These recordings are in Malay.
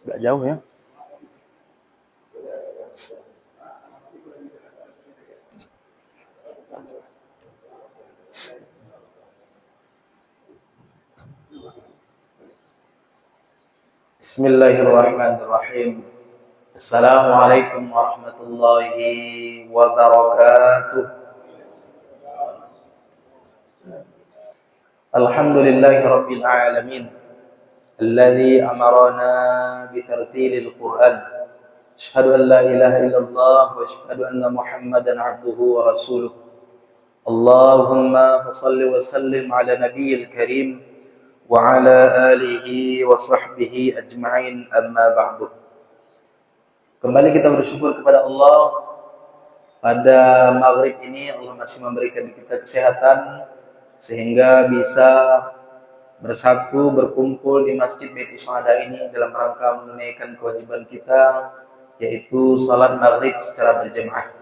Agak jauh ya. Bismillahirrahmanirrahim. Assalamualaikum warahmatullahi wabarakatuh. Alhamdulillahi rabbil alamin. Alladhi amarana bitartilil Qur'an. Asyhadu an la ilaha illallah wa asyhadu anna Muhammadan abduhu wa rasuluh. Allahumma fasalli wa sallim ala nabiyil karim wa ala alihi wa sahbihi ajma'in, amma ba'du. Kembali kita bersyukur kepada Allah. Pada maghrib ini Allah masih memberikan kita kesehatan sehingga bisa bersatu berkumpul di Masjid Baitus Saada ini dalam rangka menunaikan kewajiban kita, yaitu salat maghrib secara berjamaah.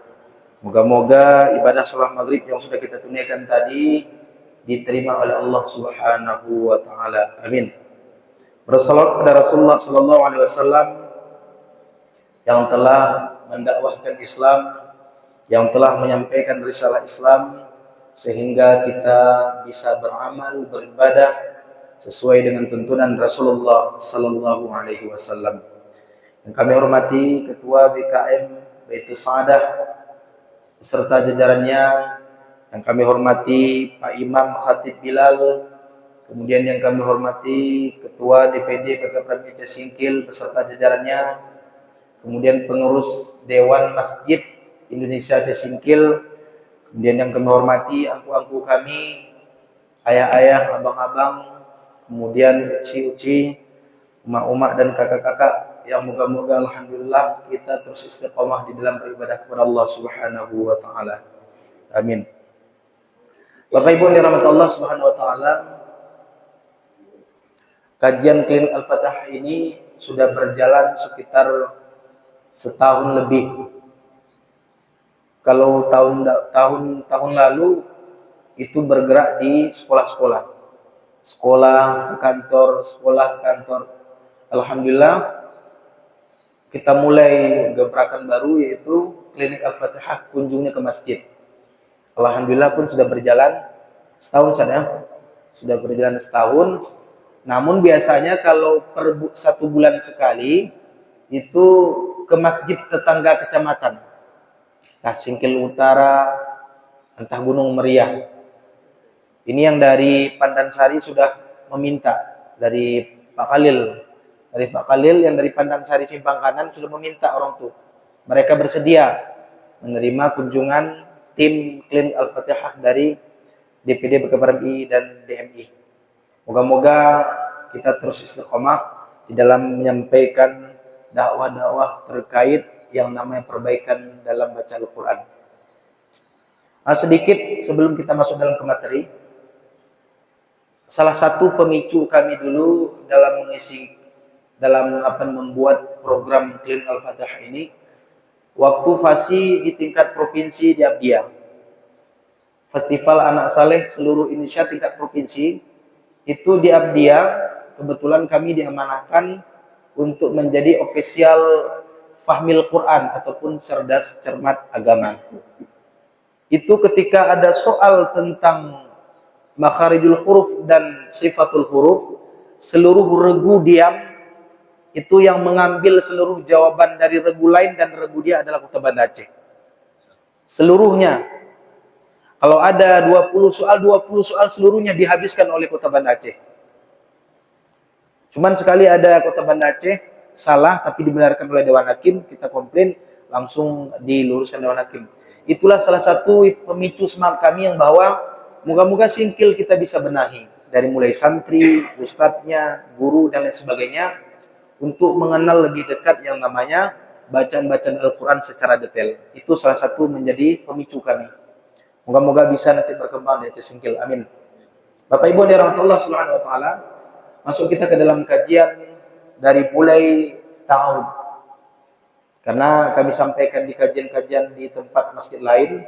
Moga-moga ibadah salat maghrib yang sudah kita tunaikan tadi diterima oleh Allah Subhanahu wa taala. Amin. Bersalawat kepada Rasulullah sallallahu alaihi wasallam yang telah mendakwahkan Islam, yang telah menyampaikan risalah Islam sehingga kita bisa beramal, beribadah sesuai dengan tuntunan Rasulullah sallallahu alaihi wasallam. Yang kami hormati Ketua BKM Baitus Saadah beserta jajarannya, yang kami hormati Pak Imam Khatib Bilal, kemudian yang kami hormati Ketua DPD PKPRM Aceh Singkil beserta jajarannya, kemudian pengurus Dewan Masjid Indonesia Aceh Singkil, kemudian yang kami hormati angku-angku kami, ayah-ayah, abang-abang, kemudian uci-uci, emak-emak dan kakak-kakak, yang moga-moga alhamdulillah kita terus istiqomah di dalam beribadah kepada Allah Subhanahu wa taala. Amin. Bapak Ibu yang dirahmati Allah Subhanahu wa taala, kajian Klinik Al-Fatihah ini sudah berjalan sekitar setahun lebih. Kalau tahun lalu itu bergerak di sekolah-sekolah, sekolah, kantor. Alhamdulillah kita mulai gebrakan baru, yaitu Klinik Al-Fatihah kunjungnya ke masjid. Alhamdulillah pun sudah berjalan setahun saja, sudah berjalan setahun. Namun biasanya kalau per satu bulan sekali itu ke masjid tetangga kecamatan, entah Singkil Utara, entah Gunung Meriah. Ini yang dari Pandansari sudah meminta, dari Pak Khalil yang dari Pandansari Simpang Kanan sudah meminta orang tua. Mereka bersedia menerima kunjungan tim Klinik Al-Fatihah dari DPD PKPRMI dan DMI. Moga-moga kita terus istiqomah di dalam menyampaikan dakwah-dakwah terkait yang namanya perbaikan dalam baca Al-Quran. Sedikit sebelum kita masuk dalam ke materi, salah satu pemicu kami dulu dalam membuat program Klinik Al-Fatihah ini, waktu FASI di tingkat provinsi di Abdiya, Festival Anak Saleh seluruh Indonesia tingkat provinsi, itu di Abdiya, kebetulan kami diamanahkan untuk menjadi official Fahmil Quran ataupun cerdas cermat agama. Itu ketika ada soal tentang makharijul huruf dan sifatul huruf, seluruh regu diam. Itu yang mengambil seluruh jawaban dari regu lain, dan regu dia adalah Kota Banda Aceh. Seluruhnya. Kalau ada 20 soal seluruhnya dihabiskan oleh Kota Banda Aceh. Cuman sekali ada Kota Banda Aceh salah tapi dibenarkan oleh Dewan Hakim, kita komplain, langsung diluruskan Dewan Hakim. Itulah salah satu pemicu semangat kami yang bahwa moga-moga Singkil kita bisa benahi. Dari mulai santri, ustadznya, guru, dan lain sebagainya, untuk mengenal lebih dekat yang namanya bacaan-bacaan Al-Quran secara detail. Itu salah satu menjadi pemicu kami. Moga-moga bisa nanti berkembang di Aceh Singkil. Amin. Bapak Ibu dirahmati Allah Subhanahu wa taala, masuk kita ke dalam kajian dari mulai ta'awud. Karena kami sampaikan di kajian-kajian di tempat masjid lain,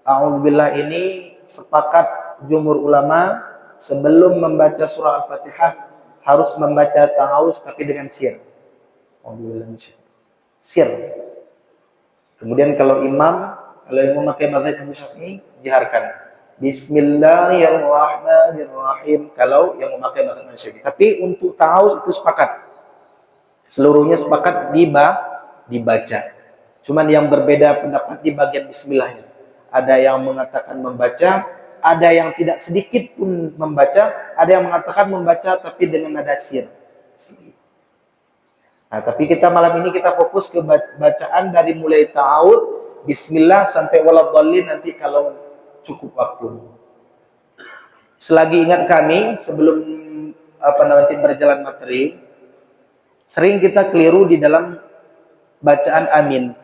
A'udzubillah ini sepakat jumhur ulama sebelum membaca surah Al-Fatihah harus membaca ta'awuz tapi dengan sir. Sir. Kemudian kalau yang memakai mazhab Imam Syafi'i, jiharkan. Bismillahirrahmanirrahim. Kalau yang memakai mazhab Imam Syafi'i. Tapi untuk ta'awuz itu sepakat. Seluruhnya sepakat dibaca. Cuman yang berbeda pendapat di bagian bismillahnya. Ada yang mengatakan membaca, ada yang tidak sedikit pun membaca, ada yang mengatakan membaca tapi dengan nada sir. Nah, tapi kita malam ini kita fokus ke bacaan dari mulai ta'awud, bismillah sampai waladhdallin nanti kalau cukup waktu. Selagi ingat kami sebelum nanti berjalan materi, sering kita keliru di dalam bacaan amin.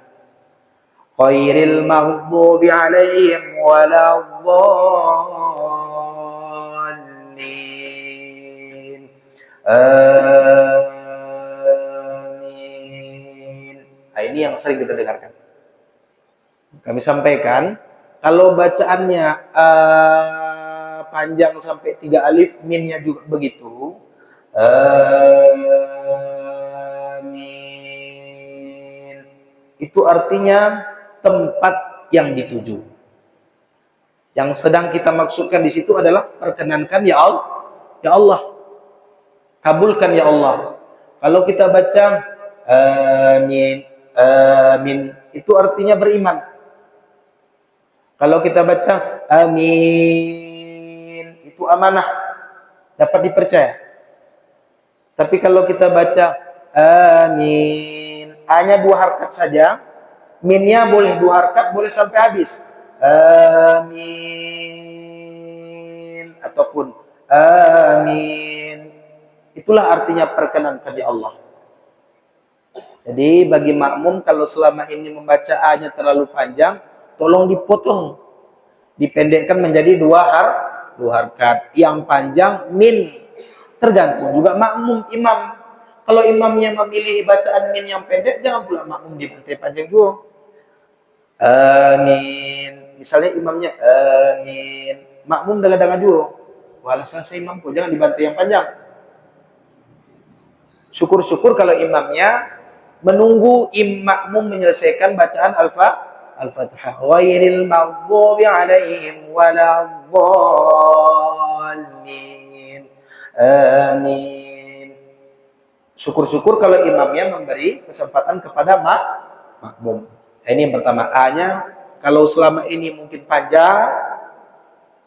Ghairil maghdubi 'alaihim waladdallin. Nah, ini yang sering kita dengarkan. Kami sampaikan, kalau bacaannya panjang sampai 3 alif, minnya juga begitu. Amin. Itu artinya tempat yang dituju. Yang sedang kita maksudkan di situ adalah perkenankan ya Allah. Ya Allah. Kabulkan ya Allah. Kalau kita baca amin, amin, itu artinya beriman. Kalau kita baca amin, itu amanah, dapat dipercaya. Tapi kalau kita baca amin, hanya 2 harakat saja, minnya boleh 2 harakat, boleh sampai habis. Amin ataupun amin. Itulah artinya perkenankan ya Allah. Jadi bagi makmum kalau selama ini membaca A-nya terlalu panjang, tolong dipotong, dipendekkan menjadi 2 harakat. Yang panjang min, tergantung juga makmum imam. Kalau imamnya memilih bacaan min yang pendek, jangan pula makmum dibantai panjang juga. Amin. Misalnya imamnya amin, makmum dengar-dengar juga. Walah saya imam kok, jangan dibantai yang panjang. Syukur-syukur kalau imamnya menunggu makmum menyelesaikan bacaan Al-Fatihah. Ghairil maghdubi 'alaihim waladdallin. Amin. Syukur-syukur kalau imamnya memberi kesempatan kepada makmum. Ini yang pertama. A-nya kalau selama ini mungkin panjang,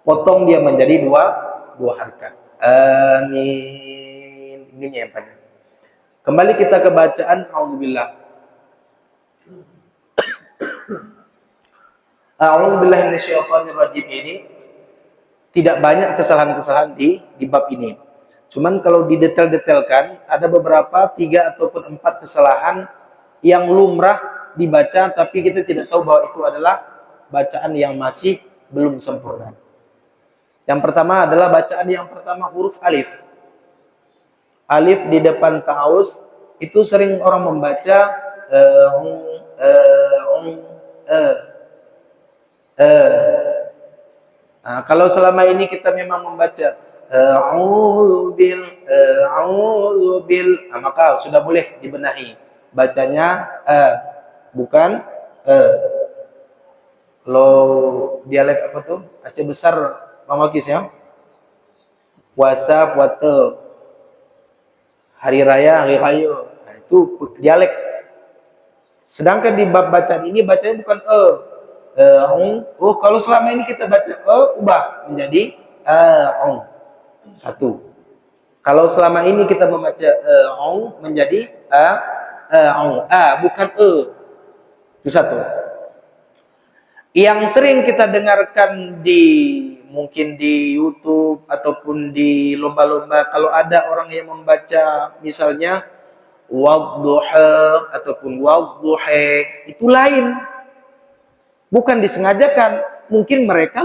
potong dia menjadi 2 harakat. Amin. Ini yang panjang. Kembali kita ke bacaan A'udzubillah. A'udzubillah minasyaitonirrajim ini tidak banyak kesalahan-kesalahan di bab ini. Cuman kalau didetail-detailkan, ada beberapa 3 ataupun 4 kesalahan yang lumrah dibaca, tapi kita tidak tahu bahwa itu adalah bacaan yang masih belum sempurna. Yang pertama adalah bacaan yang pertama huruf alif. Alif di depan ta'awuz itu sering orang membaca Nah, kalau selama ini kita memang membaca a'udzu bil, maka sudah boleh dibenahi. Bacanya bukan Kalau dialek apa tuh? Aceh besar Mamakis ya. Puasa, puasa. Hari raya, hari raya. Nah, itu dialek. Sedangkan di bab bacaan ini bacanya bukan kalau selama ini kita baca ubah menjadi satu. Kalau selama ini kita membaca menjadi bukan itu satu. Yang sering kita dengarkan mungkin di YouTube ataupun di lomba-lomba, kalau ada orang yang membaca misalnya wadduha ataupun wadduha, itu lain, bukan disengajakan. Mungkin mereka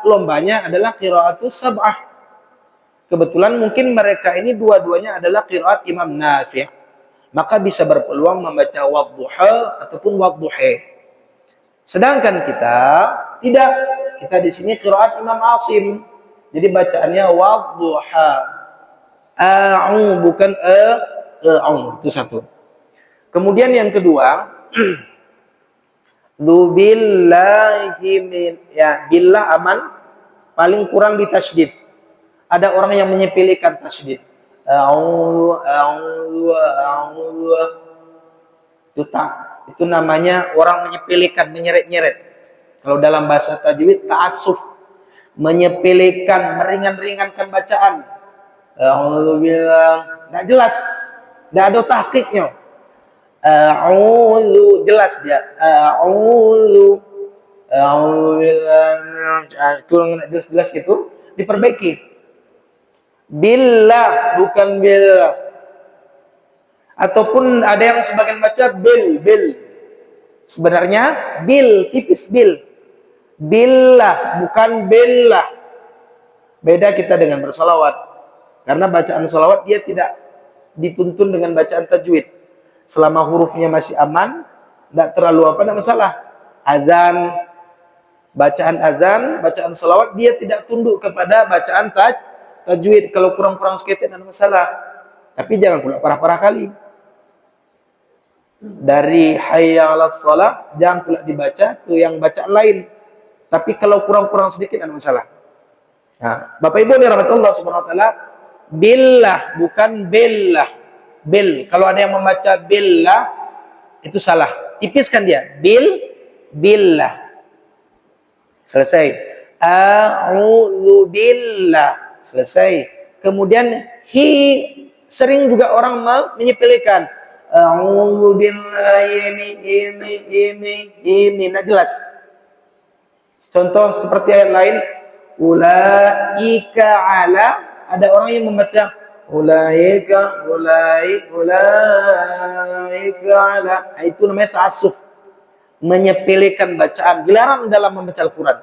lombanya adalah qiraatus sab'ah. Kebetulan mungkin mereka ini dua-duanya adalah qiraat Imam Nafi', maka bisa berpeluang membaca wadduha ataupun wadduha. Sedangkan kita tidak, kita di sini qiraat Imam Asim. Jadi bacaannya wadduha. Bukan itu satu. Kemudian yang kedua, Dzubillahi min, ya, billah aman, paling kurang ditasydid. Ada orang yang menyepelekan tasydid. A'udzu. Itu tak, itu namanya orang menyepelekan, menyeret-nyeret. Kalau dalam bahasa tajwid, ta'assuf, menyepelekan, meringan-ringankan bacaan. A'udzubillah, enggak jelas, enggak ada tahqiqnya. A'udzu, jelas dia. A'udzu. Itu enggak jelas-jelas gitu, diperbaiki. Billah, bukan billah. Ataupun ada yang sebagian baca bil. Sebenarnya bil, tipis bil. Billah, bukan billah. Beda kita dengan bersolawat. Karena bacaan solawat dia tidak dituntun dengan bacaan tajwid. Selama hurufnya masih aman, tidak terlalu tidak masalah. Azan, bacaan solawat dia tidak tunduk kepada bacaan tajwid. Kalau kurang-kurang sedikit tidak masalah. Tapi jangan pula parah-parah kali. Dari hayya 'alas shalah jangan pula dibaca ke yang bacaan lain. Tapi kalau kurang-kurang sedikit tidak masalah. Nah, Bapak Ibu dirahmati Subhanahu wa taala, billah bukan billah. Bil, kalau ada yang membaca billah itu salah. Tipiskan dia. Billah. Selesai. A'udzu billah. Selesai. Kemudian sering juga orang menyepelekan. A'udzu billahi min, nah jelas. Contoh seperti ayat lain, ulaika ala, ada orang yang membaca ulaika ala. Itu namanya ta'assuf, menyepelekan bacaan, dilarang dalam membaca Al-Qur'an.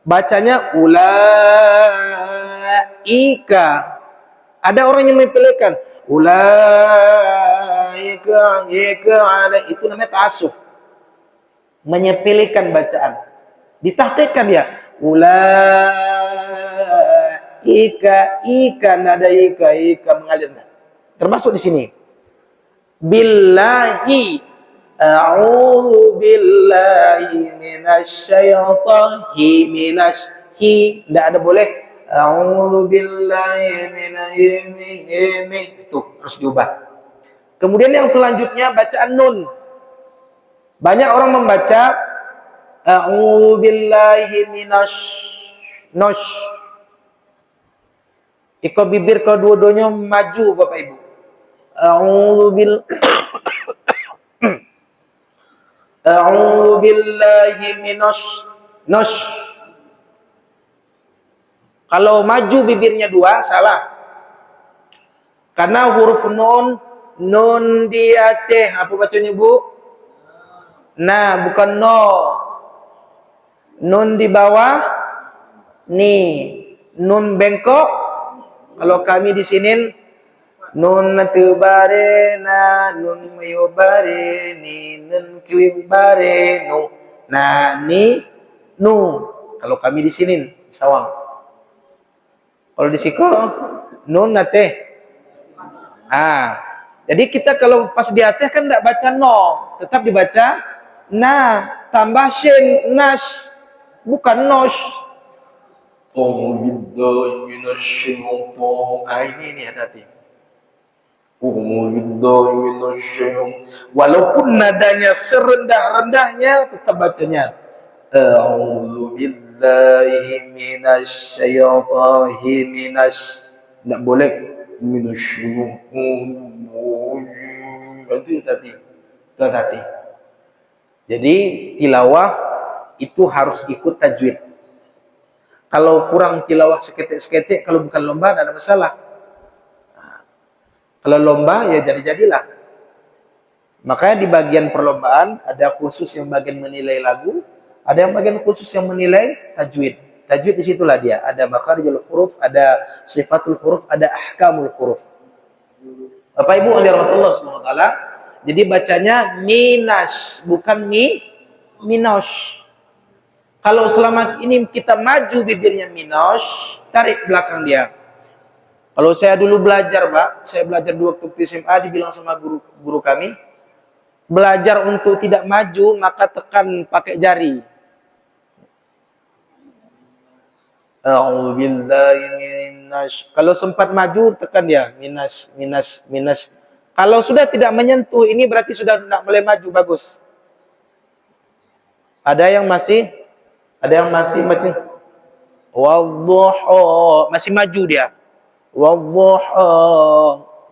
Bacanya ulaika. Ada orang yang menyepelekan ulaika ala, itu namanya ta'assuf, menyepelekan bacaan. Ditahqiqkan ya, ika, nada ika mengalir. Termasuk di sini. Billahi, a'udzu billahi minasyaitonir tidak ada boleh. A'udzu billahi itu harus diubah. Kemudian yang selanjutnya bacaan nun. Banyak orang membaca a'udzu billahi Iko bibir kedua-duanya maju Bapak Ibu. A'udzu billahi Kalau maju bibirnya dua salah. Karena huruf nun di atas, apa bacanya Bu? Nah, bukan no. Nun di bawah ni. Nun bengkok. Kalau kami di sini nun tebare na, nun mayobare ni, nun kiwibare nu. Nah, ni nu. Kalau kami di sini Sawang. Kalau di Siko nun nate. Jadi kita kalau pas di atas kan tidak baca no, tetap dibaca na, tambah shin, nash, bukan nosh. Ini hati-hati. Walaupun nadanya serendah-rendahnya tetap bacanya a'udzu billahi minasyaitonir, tidak boleh itu hati. Jadi tilawah itu harus ikut tajwid. Kalau kurang tilawah seketik-seketik, kalau bukan lomba tidak ada masalah. Kalau lomba ya jadi-jadilah. Makanya di bagian perlombaan ada khusus yang bagian menilai lagu, ada yang bagian khusus yang menilai tajwid. Tajwid disitulah dia. Ada makharijul huruf, ada sifatul huruf, ada ahkamul huruf. Bapak Ibu dirahmati subhanahu wa taala. Jadi bacanya minas, bukan minosh. Kalau selama ini kita maju bibirnya minosh, tarik belakang dia. Kalau saya dulu belajar, Pak, saya belajar dulu waktu SMA, dibilang sama guru kami, belajar untuk tidak maju, maka tekan pakai jari. Kalau sempat maju, tekan dia. Minas. Kalau sudah tidak menyentuh, ini berarti sudah tidak boleh maju, bagus. Ada yang masih macam wadduha, masih maju dia. Wadduha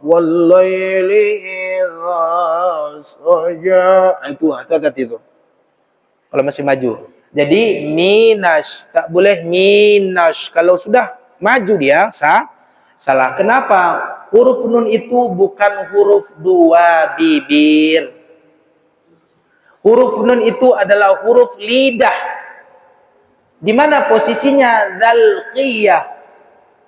wallaili idza saja. Itu hati-hati itu. Kalau masih maju. Jadi minas, tak boleh minas. Kalau sudah maju dia salah. Kenapa? Huruf nun itu bukan huruf dua bibir. Huruf nun itu adalah huruf lidah. Di mana posisinya? Dzalqiyah.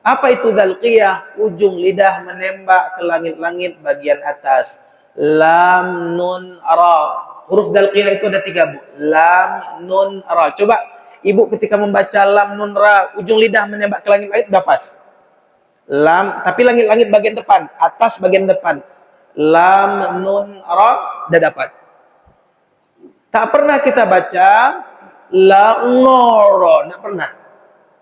Apa itu dzalqiyah? Ujung lidah menembak ke langit-langit bagian atas. Lam nun ra. Huruf dzalqiyah itu ada 3, Bu. Lam nun ra. Coba Ibu ketika membaca lam nun ra, ujung lidah menembak ke langit-langit sudah pas. Lam, tapi langit-langit bagian depan, atas bagian depan. Lam nun ra sudah dapat. Tak pernah kita baca la noro, tak pernah.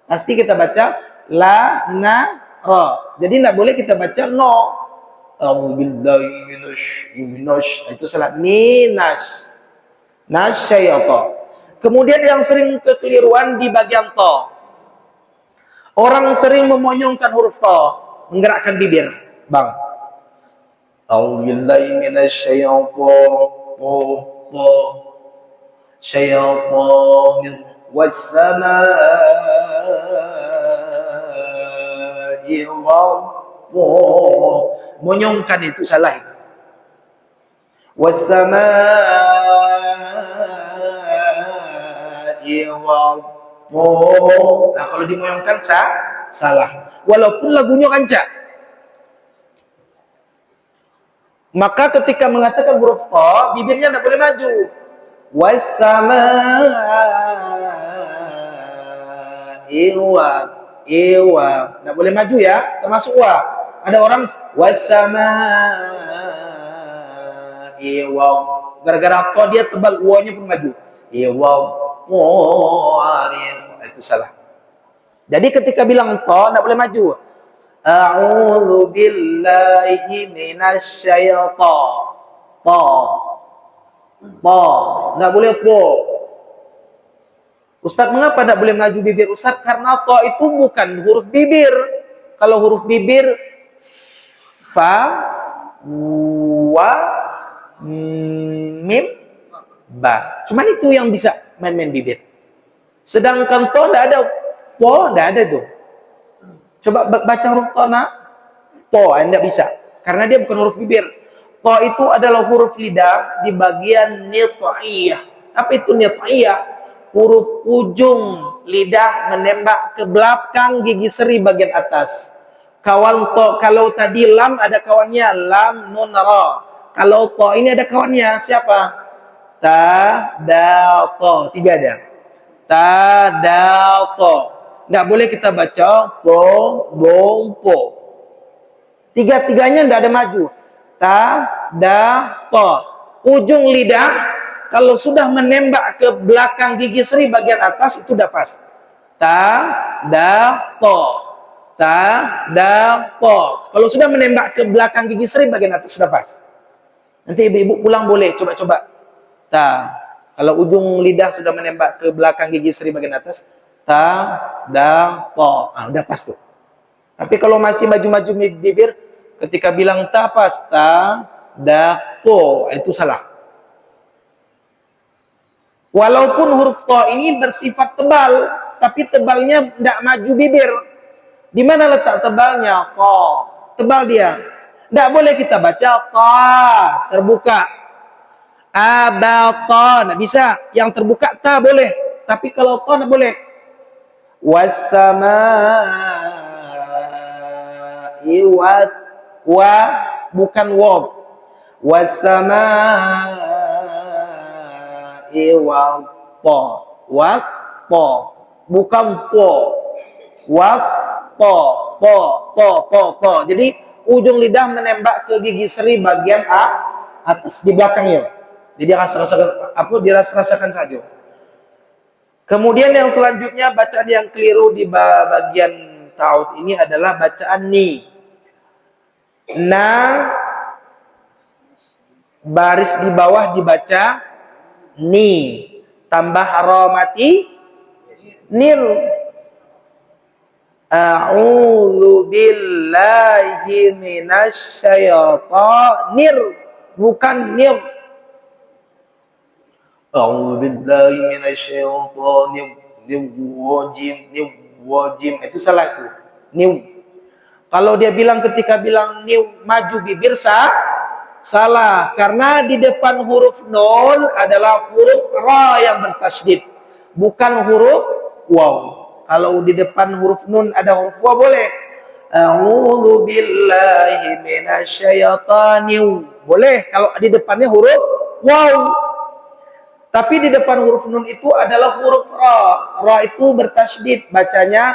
Pasti kita baca la na ra. Jadi tidak boleh kita baca no. Itu salah. Minas nasyayata. Kemudian yang sering kekeliruan di bagian to. Orang sering memonyongkan huruf to, menggerakkan bibir, Bang. A'udzubillahi minasyaitonir syaitanir was-samaa'i monyongkan itu salah. Was-samaa'i nah, kalau dimoyongkan salah. Walaupun lagunya kancak. Maka ketika mengatakan huruf to, bibirnya tidak boleh maju. Was-samaa'i tidak boleh maju ya, termasuk wa. Ada orang was-samaa'i gara-gara to dia tebal, wa-nya pun maju. Itu salah. Jadi ketika bilang to tidak boleh maju. A'udzu billahi minasyaitonir to. Tidak boleh to. Ustaz, mengapa tidak boleh maju bibir Ustaz? Karena to itu bukan huruf bibir. Kalau huruf bibir fa, wa, mim, ba. Cuman itu yang bisa main-main bibir. Sedangkan to tidak ada. To tidak ada tuh. Coba baca huruf to nak. To tidak bisa. Karena dia bukan huruf bibir. To itu adalah huruf lidah di bagian nit'iyah. Apa itu nit'iyah? Huruf ujung lidah menembak ke belakang gigi seri bagian atas. Kawan to, kalau tadi lam ada kawannya lam nun ra. Kalau to ini ada kawannya siapa? Ta, da, to. 3 ada. Ta, da, to. Tidak boleh kita baca po, bong, po. Tiga-tiganya tidak ada maju. Ta, da, to. Ujung lidah kalau sudah menembak ke belakang gigi seri bagian atas itu sudah pas. Ta, da, to. Ta, da, to. Kalau sudah menembak ke belakang gigi seri bagian atas sudah pas. Nanti ibu-ibu pulang boleh coba-coba. Ta. Kalau ujung lidah sudah menembak ke belakang gigi seri bagian atas, ta, da, to. Ah, udah pas tuh. Tapi kalau masih maju-maju bibir, ketika bilang ta pas, ta, da, to, itu salah. Walaupun huruf to ini bersifat tebal, tapi tebalnya tidak maju bibir. Di mana letak tebalnya? To. Tebal dia. Tidak boleh kita baca ta, terbuka. Abaton, bisa. Yang terbuka ta boleh. Tapi kalau to tidak boleh. Was-samaa'i wa bukan wa. Was-samaa'i wa po. Wa po. Bukan po. Wa po. Po. Jadi ujung lidah menembak ke gigi seri bagian atas di belakangnya. Jadi rasa-rasakan apa dirasa-rasakan saja. Kemudian yang selanjutnya bacaan yang keliru di bagian ta'awudz ini adalah bacaan ni. Na baris di bawah dibaca ni, tambah ra mati nir. A'udzu billahi minasy syaithanir, bukan nir. A'udzu billahi minasy syaithanir rajim. Itu salah itu. Niu. Kalau dia bilang ketika bilang niu maju bibir salah, karena di depan huruf nun adalah huruf ra yang bertasydid, bukan huruf waw. Kalau di depan huruf nun ada huruf waw boleh. A'udzu billahi minasyaitonir, boleh kalau di depannya huruf waw. Tapi di depan huruf nun itu adalah huruf ra. Ra itu bertasydid, bacanya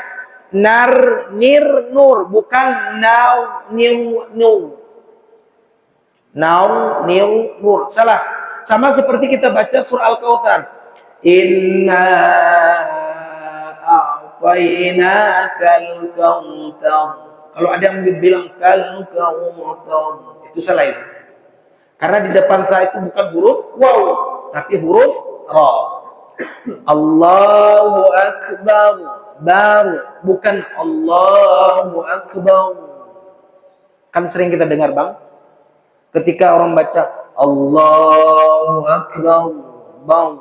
nar nir nur, bukan naw niu nu. Naw niu nur, salah. Sama seperti kita baca surah Al-Kautsar. Inna a'tainakal kautsar. Kalau ada yang bilang kal kautsar, itu salah itu. Karena di depan ra itu bukan huruf waw, tapi huruf ra. Allahu akbar, baru, bukan Allahu akbar. Kan sering kita dengar, Bang, ketika orang baca Allahu akbar, bang,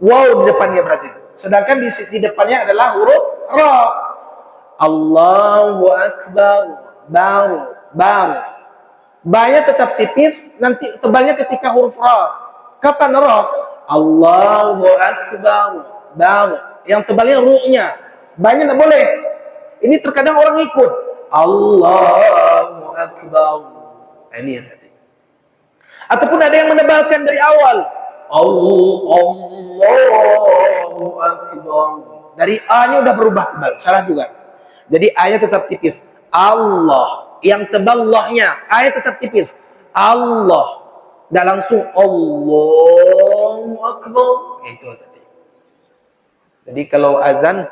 wow di depannya berarti itu. Sedangkan di depannya adalah huruf ra. Allahu akbar, baru. Ba-nya tetap tipis, nanti tebalnya ketika huruf ra. Kapan ra? Allahu akbar, baru. Yang tebalnya ru-nya. Ba-nya enggak boleh. Ini terkadang orang ikut. Allahu akbar. Ini ya tadi. Ataupun ada yang menebalkan dari awal. Allahu akbar. Dari A-nya udah berubah tebal, salah juga. Jadi A-nya tetap tipis. Allah. Yang tebal Allah-nya, A-nya tetap tipis. Allah. Tidak langsung Allahu akbar. Itu tadi. Jadi kalau azan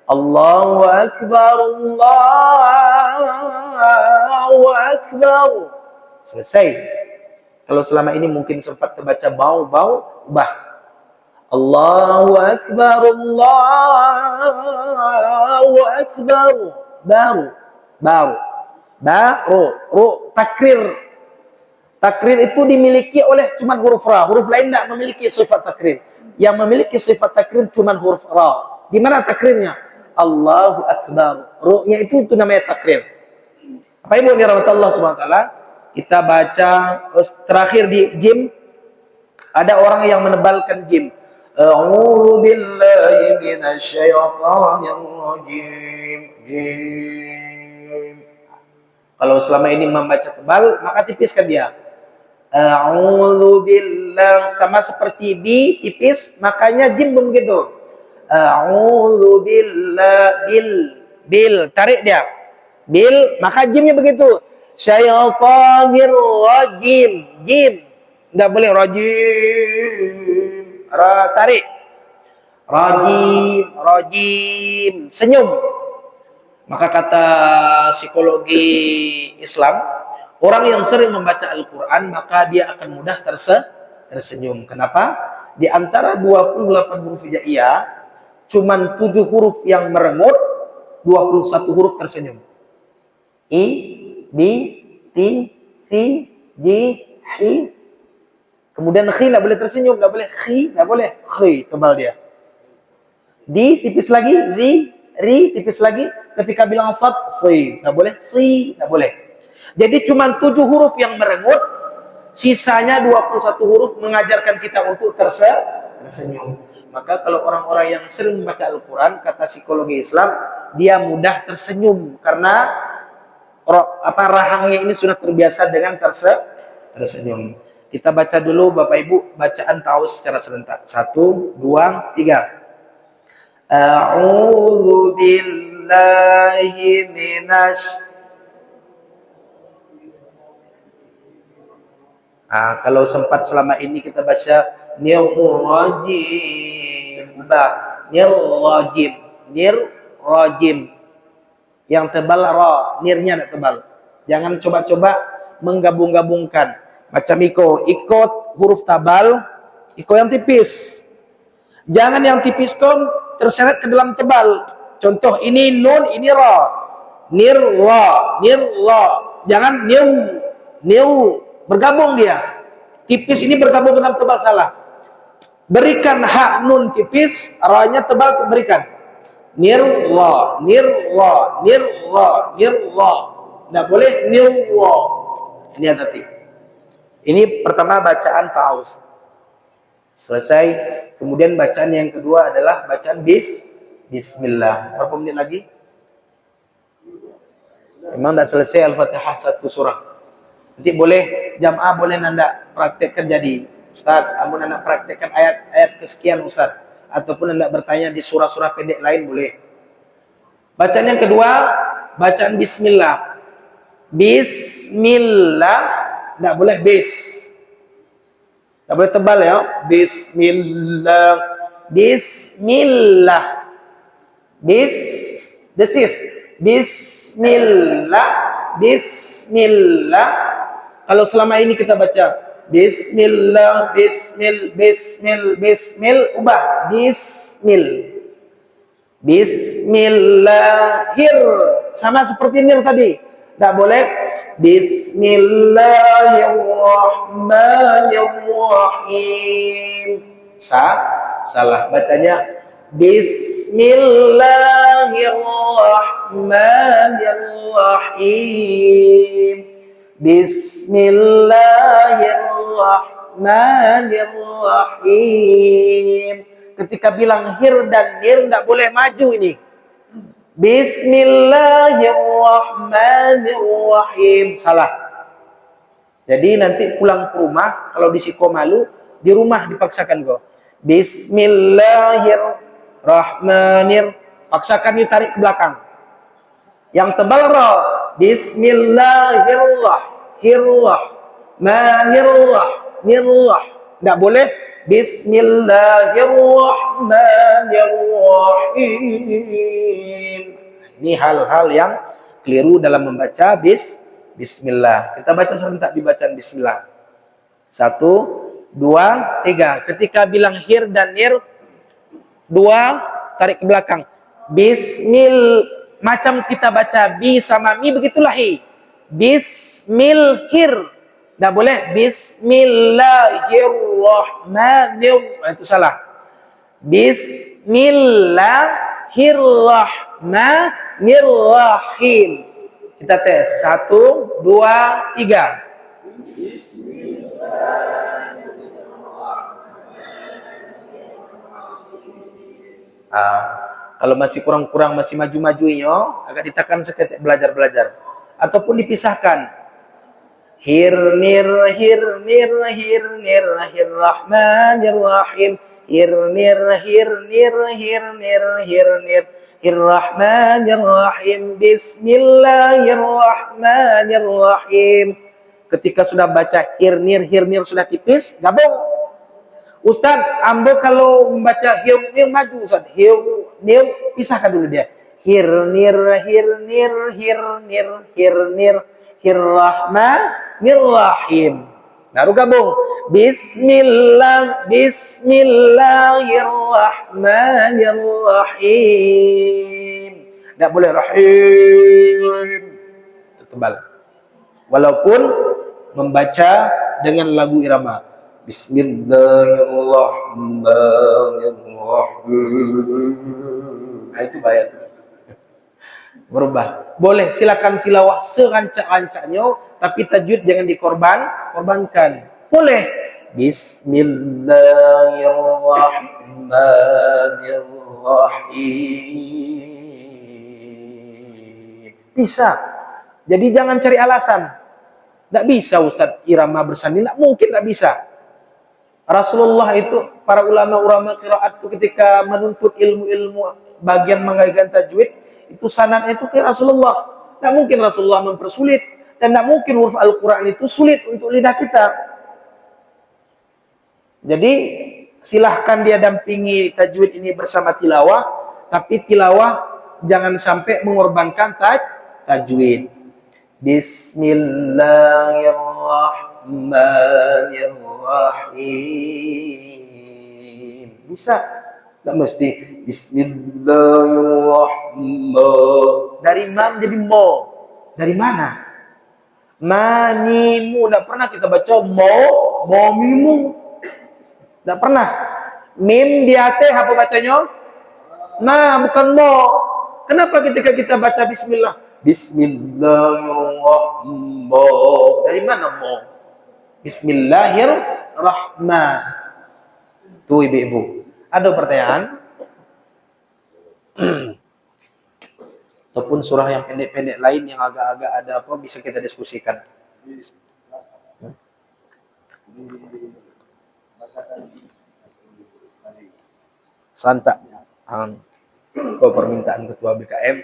Allahu akbar, Allahu akbar, selesai. Kalau selama ini mungkin sempat terbaca bau, ubah. Allahu akbar, Allahu akbar, baru, takrir. Takrir itu dimiliki oleh cuma huruf ra. Huruf lain tidak memiliki sifat takrir. Yang memiliki sifat takrir cuma huruf ra. Di mana takrirnya? Allahu akbar. Ru-nya itu namanya takrir. Apa ibu dirahmati Allah Subhanahu wa taala? Kita baca terakhir di jim, ada orang yang menebalkan jim. A'udzu billahi minasyaitonir rajim. Jim. Kalau selama ini membaca tebal, maka tipiskan dia. A'udzu billah, sama seperti bi tipis, makanya jim begitu. A'udzu billah, bil tarik dia. Bil, maka jimnya begitu. Syaitanir rajim, jim. Enggak boleh rajim. Ra tarik. Rajim, senyum. Maka kata psikologi Islam, orang yang sering membaca Al-Qur'an maka dia akan mudah tersenyum. Kenapa? Di antara 28 huruf hijaiyah, cuman 7 huruf yang merengut, 21 huruf tersenyum. I, bi, ti, fi, ji, hi. Kemudian khi enggak boleh tersenyum, enggak boleh khi, enggak boleh. Khi tebal dia. Di tipis lagi, ri tipis lagi. Ketika bilang sad, si, enggak boleh, si, enggak boleh. Jadi cuma 7 huruf yang merengut, sisanya 21 huruf mengajarkan kita untuk tersenyum. Maka kalau orang-orang yang sering membaca Al-Qur'an, kata psikologi Islam, dia mudah tersenyum karena rahangnya ini sudah terbiasa dengan tersenyum. Kita baca dulu Bapak Ibu bacaan ta'awudz secara serentak. 1, 2, 3. A'udzu billahi minasy. Kalau sempat selama ini kita baca nirrajim, ubah nirrajim, nirrajim. Yang tebal ra, nirnya tidak tebal. Jangan coba-coba menggabung-gabungkan. Macam ikut huruf tabal, yang tipis. Jangan yang tipis terseret ke dalam tebal. Contoh ini nun, ini ra. Nirra, nirra. Jangan niu bergabung dia. Tipis ini bergabung ke dalam tebal, salah. Berikan hak nun tipis, ra-nya tebal berikan. Nirra, nirra, nirra, nirra. Tidak boleh nirra. Ini hati. Ini pertama bacaan paus. Selesai. Kemudian bacaan yang kedua adalah bacaan bismillah. Berapa menit lagi? Memang tidak selesai Al-Fatihah satu surah. Nanti boleh jamaah boleh nanda praktekkan jadi. Ustaz, amun anda praktekkan ayat-ayat kesekian Ustaz. Ataupun anda bertanya di surah-surah pendek lain boleh. Bacaan yang kedua, bacaan bismillah. Bismillah, tidak boleh bis. Tidak boleh tebal ya. Bismillah. Bismillah. Desis. Bismillah. Bismillah. Kalau selama ini kita baca Bismillah, bismil, ubah Bismillahir, sama seperti nil tadi. Tidak boleh Bismillahirrahmanirrahim. Salah bacanya Bismillahirrahmanirrahim. Bismillahirrahmanirrahim. Ketika bilang hir dan nir tidak boleh maju ini. Bismillahirrahmanirrahim. Salah. Jadi nanti pulang ke rumah, kalau di Sikomalu, di rumah dipaksakan kok. Bismillahirrahmanirrahim. Paksakan ditarik ke belakang. Yang tebal ra. Bismillahirrahmanirrahim. Tidak boleh Bismillahirrahmanirrahim. Ini hal-hal yang keliru dalam membaca bismillah. Kita baca serentak di bacaan bismillah. 1, 2, 3. Ketika bilang hir dan nir, 2 tarik ke belakang. Bismillah. Macam kita baca bi sama mi, begitulah hi. Bismillahir. Tidak boleh Bismillahirrahmanirrahim. Itu salah. Bismillahirrahmanirrahim. Kita tes. 1, 2, 3. Kalau masih kurang-kurang, masih maju-majunya, agak ditekan seketik belajar-belajar. Ataupun dipisahkan. Hir, nir, rahmanirrahim. Hir, nir, rahmanirrahim. Bismillahirrahmanirrahim. Ketika sudah baca hir, nir sudah tipis, gabung. Ustaz, ambo kalau membaca hir, nir maju Ustaz. Hir, nir, pisahkan dulu dia. Hir, nir, rahmanirrahim. Baru gabung. Bismillahirrahmanirrahim. Tidak boleh rahim. Tebal. Walaupun membaca dengan lagu irama. Bismillahirrahmanirrahim. Itu bahaya. Berubah. Boleh, silakan tilawah serancak-rancaknya, tapi tajwid jangan korbankan. Boleh. Bismillahirrahmanirrahim. Bisa. Jadi jangan cari alasan. Tidak bisa Ustaz irama bersanding. Tidak mungkin, tidak bisa. Rasulullah itu, para ulama qiraat itu ketika menuntut ilmu-ilmu bagian mengajarkan tajwid, itu sanadnya itu ke Rasulullah. Tidak mungkin Rasulullah mempersulit, dan tidak mungkin huruf Al-Quran itu sulit untuk lidah kita. Jadi silahkan dia dampingi tajwid ini bersama tilawah, tapi tilawah jangan sampai mengorbankan tajwid. Bismillahirrahmanirrahim. Bisa. Tidak mesti Bismillahirrahmanirrahim. Dari mam jadi mo. Dari mana? Manimu. Tidak pernah kita baca mo mimu. Tidak pernah. Mim di atas apa bacanya? Ma, bukan mo. Kenapa ketika kita baca bismillah? Bismillahirrahmanirrahim. Dari mana mo? Bismillahirrahmanirrahim. Tuh ibu-ibu. Ada pertanyaan? Ataupun surah yang pendek-pendek lain yang agak-agak ada apa bisa kita diskusikan. Santak. Kau permintaan ketua BKM.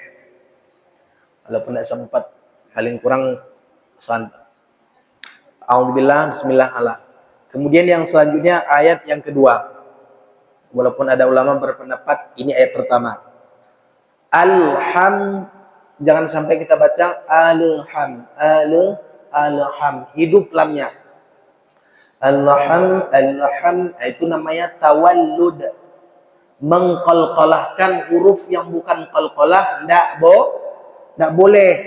Walaupun tidak sempat, paling kurang santak. Alhamdulillah, bismillah Allah. Kemudian yang selanjutnya ayat yang kedua. Walaupun ada ulama berpendapat ini ayat pertama. Jangan sampai kita baca alham. Hidup lamnya. Alham itu namanya tawallud. Mengqalqalahkan huruf yang bukan qalqalah tidak boleh.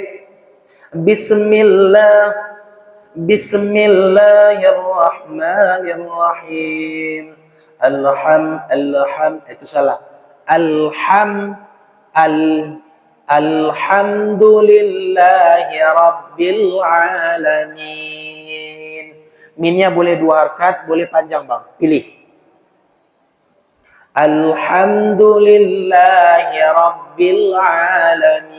Bismillahirrahmanirrahim. Alham itu salah. Alhamdulillahi rabbil alamin. Minnya boleh 2 harakat, boleh panjang bang. Pilih. Alhamdulillahi rabbil alamin.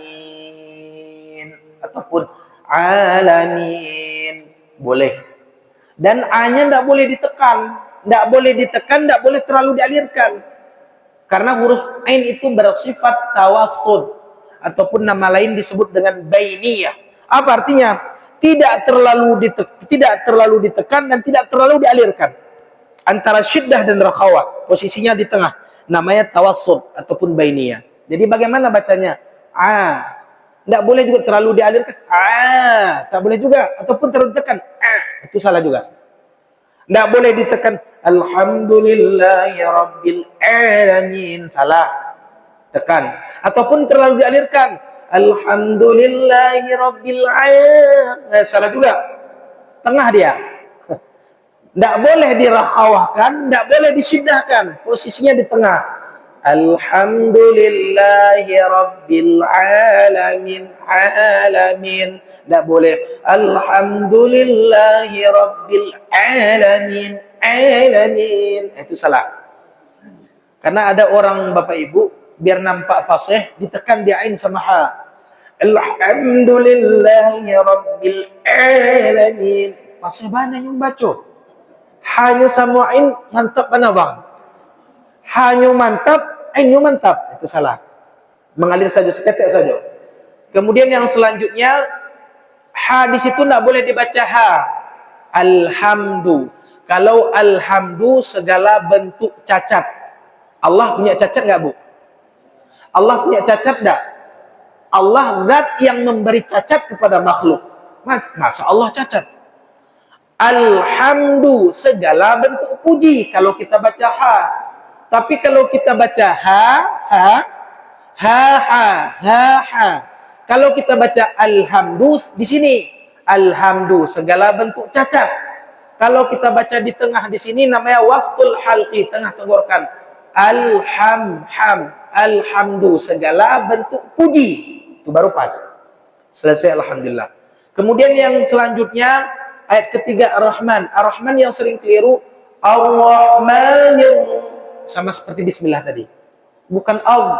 Ataupun alamin. Boleh. Dan A-nya tidak boleh ditekan. Tidak boleh ditekan, tidak boleh terlalu dialirkan. Karena huruf Ain itu bersifat tawassud. Ataupun nama lain disebut dengan bainiyah. Apa artinya? Tidak terlalu ditekan dan tidak terlalu dialirkan. Antara syiddah dan rakhawah. Posisinya di tengah. Namanya tawassud ataupun bainiyah. Jadi bagaimana bacanya? Tidak boleh juga terlalu dialirkan. Tak boleh juga. Ataupun terlalu ditekan. Itu salah juga. Tidak boleh ditekan. Alhamdulillahi rabbil alamin. Salah. Tekan. Ataupun terlalu dialirkan. Alhamdulillahi rabbil alamin. Salah juga. Tengah dia. Tidak boleh dirakhawahkan, tidak boleh disyidahkan. Posisinya di tengah. Alhamdulillahi rabbil alamin. Alamin. Tidak boleh. Alhamdulillahi rabbil alamin. Alamin. Itu salah. Karena ada orang bapak ibu, biar nampak fasih, ditekan di ain sama ha. Alhamdulillahi rabbil alamin. Fasih mana yang baca? Hanya sama ain mantap mana bang? Hanya mantap, ainnya mantap. Itu salah. Mengalir saja, seketik saja. Kemudian yang selanjutnya, ha di situ tidak boleh dibaca ha. Alhamdu. Kalau alhamdu segala bentuk cacat. Allah punya cacat nggak bu? Allah punya cacat nggak? Allah zat yang memberi cacat kepada makhluk. Masa Allah cacat? Alhamdu, segala bentuk puji kalau kita baca ha. Tapi kalau kita baca ha. Kalau kita baca alhamdu di sini, alhamdu segala bentuk cacat. Kalau kita baca di tengah di sini namanya wastul halqi, tengah tenggorokan. Alhamdu segala bentuk puji. Itu baru pas. Selesai alhamdulillah. Kemudian yang selanjutnya ayat ketiga Ar-Rahman. Ar-Rahman yang sering keliru Ar-Rahman sama seperti bismillah tadi. Bukan al.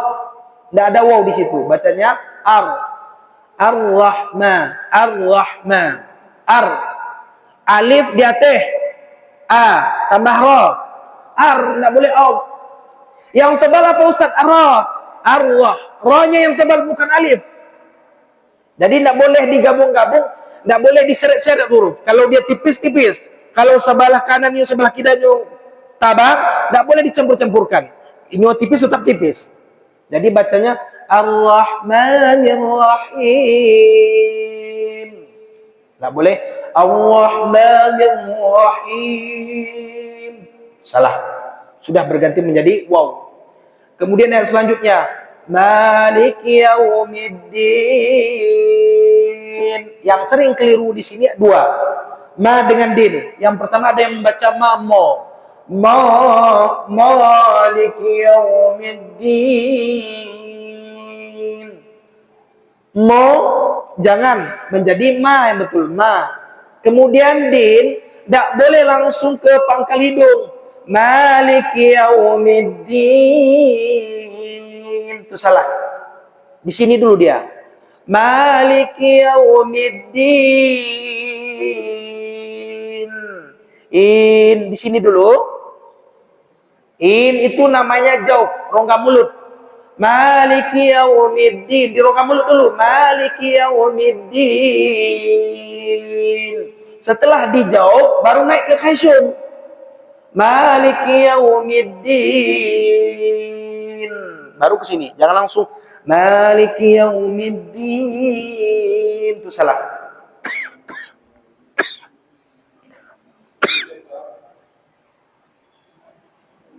Tidak ada waw di situ. Bacanya Ar-Rahman. Ar-Rahman. Alif di atas. Tambah ra. Tidak boleh al. Yang tebal apa Ustaz? Ar-Rah. Ra-nya yang tebal bukan alif. Jadi tidak boleh digabung-gabung. Tidak boleh diseret-seret huruf. Kalau dia tipis-tipis. Kalau sebelah kanannya, sebelah kirinya Tabang, tidak boleh dicampur-campurkan. Ini tipis tetap tipis. Jadi bacanya Ar-Rahmanir Rahim. Tidak boleh Ar-Rahmanir Rahim. Salah. Sudah berganti menjadi waw. Kemudian yang selanjutnya Maliki Yaumiddin. Yang sering keliru di sini dua. Ma dengan din. Yang pertama ada yang membaca Maliki Yaumiddin. Jangan menjadi ma yang betul, ma. Kemudian din tidak boleh langsung ke pangkal hidung. Maliki Yaumiddin. Itu salah. Di sini dulu dia. Maliki Yaumiddin. In di sini dulu. In itu namanya jauh, rongga mulut. Maliki Yaumiddin, di rongga mulut dulu. Maliki Yaumiddin. Setelah dijauh baru naik ke khasyun. Maliki Yaumiddin. Baru ke sini, jangan langsung Maliki Yaumiddin. Itu salah.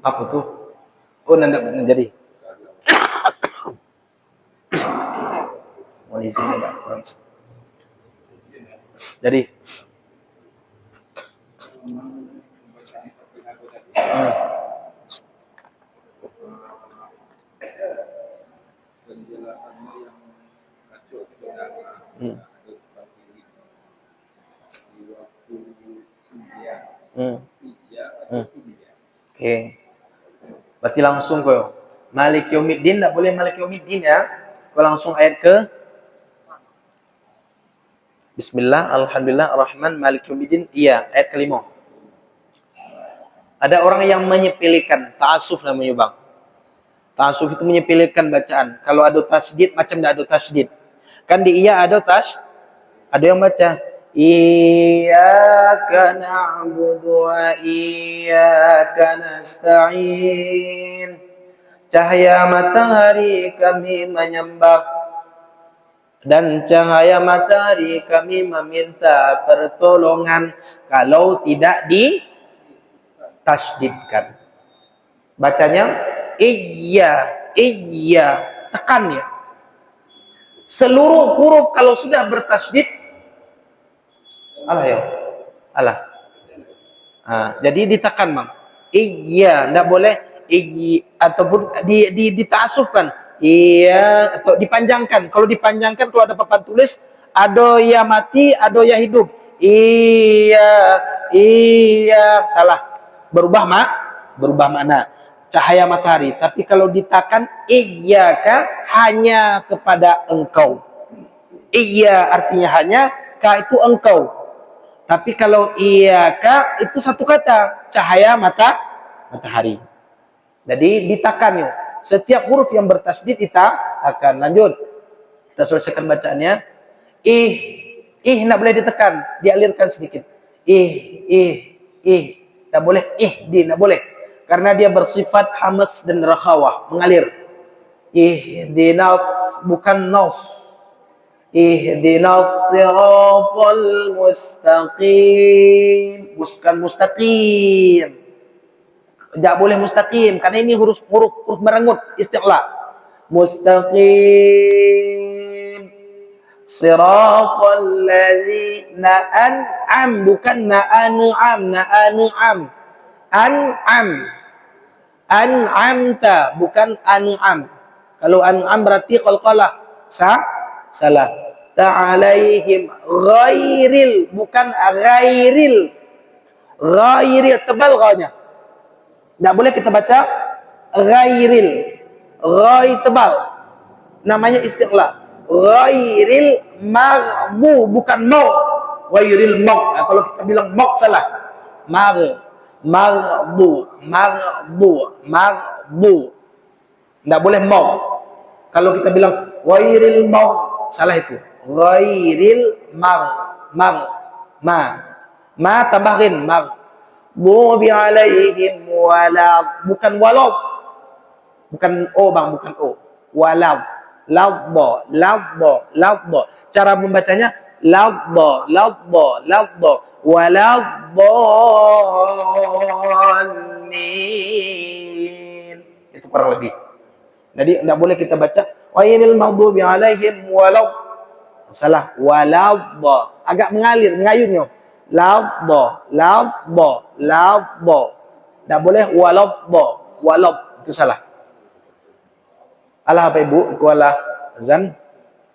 Apa tuh? Oh, nanti menjadi. Mau di sini enggak? Jadi Oke. Berarti langsung kau Malik Yaumiddin, tidak boleh Malik Yaumiddin ya. Kau langsung ayat ke Bismillah, Alhamdulillah, Ar-Rahman, Malik Yaumiddin. Iya, ayat kelima. Ada orang yang menyepelekan, ta'asuf namanya bang. Ta'asuf itu menyepelekan bacaan. Kalau ada tasydid macam tidak ada tasydid. Kan di iya ada ada yang baca Iyyaka na'budu wa iyyaka nasta'in. Cahaya matahari kami menyembah dan cahaya matahari kami meminta pertolongan. Kalau tidak ditasydidkan, bacanya iya, tekan ya. Seluruh huruf kalau sudah bertasydid alah ya. Alah. Jadi ditekan, Bang. Iya, enggak boleh ataupun ditasufkan. Iya, atau dipanjangkan. Kalau dipanjangkan kalau ada papan tulis ada ya mati, ada ya hidup. Iya, salah. Berubah makna. Cahaya matahari. Tapi kalau ditekan iyyaka, hanya kepada engkau. Iya artinya hanya, ka itu engkau. Tapi kalau iyyaka itu satu kata, cahaya matahari. Jadi ditakan yuk. Setiap huruf yang bertasydid ditakan. Lanjut. Kita selesaikan bacaannya. Enggak boleh ditekan, dialirkan sedikit. Enggak boleh enggak boleh. Karena dia bersifat hamas dan rakhawah, mengalir. Ihdinas bukan nas. Ihdinas siratal mustaqim. Bukan mustaqim. Tidak boleh mustaqim karena ini huruf merengut istiqla. Mustaqim. Siratal ladzina an'am bukan na'an'am. An'amta bukan an'am. Kalau an'am berarti qalqalah. Salah. Ta'alaihim ghairil bukan ghairil. Ghairil tebal gha-nya. Tidak boleh kita baca ghairil. Ghai tebal. Namanya istiqla. Ghairil maghbu bukan mau. Ghairil mau. Kalau kita bilang mau salah. Maghbu. Tidak boleh mau. Kalau kita bilang ghairil mau salah itu. Ghairil ma tambahin maghdubi alaihim wala, bukan walau, bukan o bang, bukan o, walau, labba, labba, labba. Cara membacanya labba, labba, labba, waladdallin. Itu kurang lebih. Jadi tidak boleh kita baca ghairil maghdubi alaihim walau, salah, walabba, agak mengalir, mengayunnya. Labba, labba, labba. Tidak boleh walabba, walab, itu salah. Allah Bapak Ibu, ikulah azan.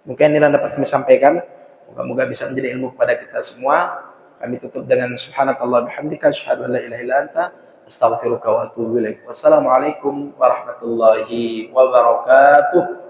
Mungkin ini yang dapat kami sampaikan. Moga-moga bisa menjadi ilmu kepada kita semua. Kami tutup dengan subhanakallah bihamdika asyhadu an la ilaha illa anta astaghfiruka wa atubu ilaik. Wassalamualaikum warahmatullahi wabarakatuh.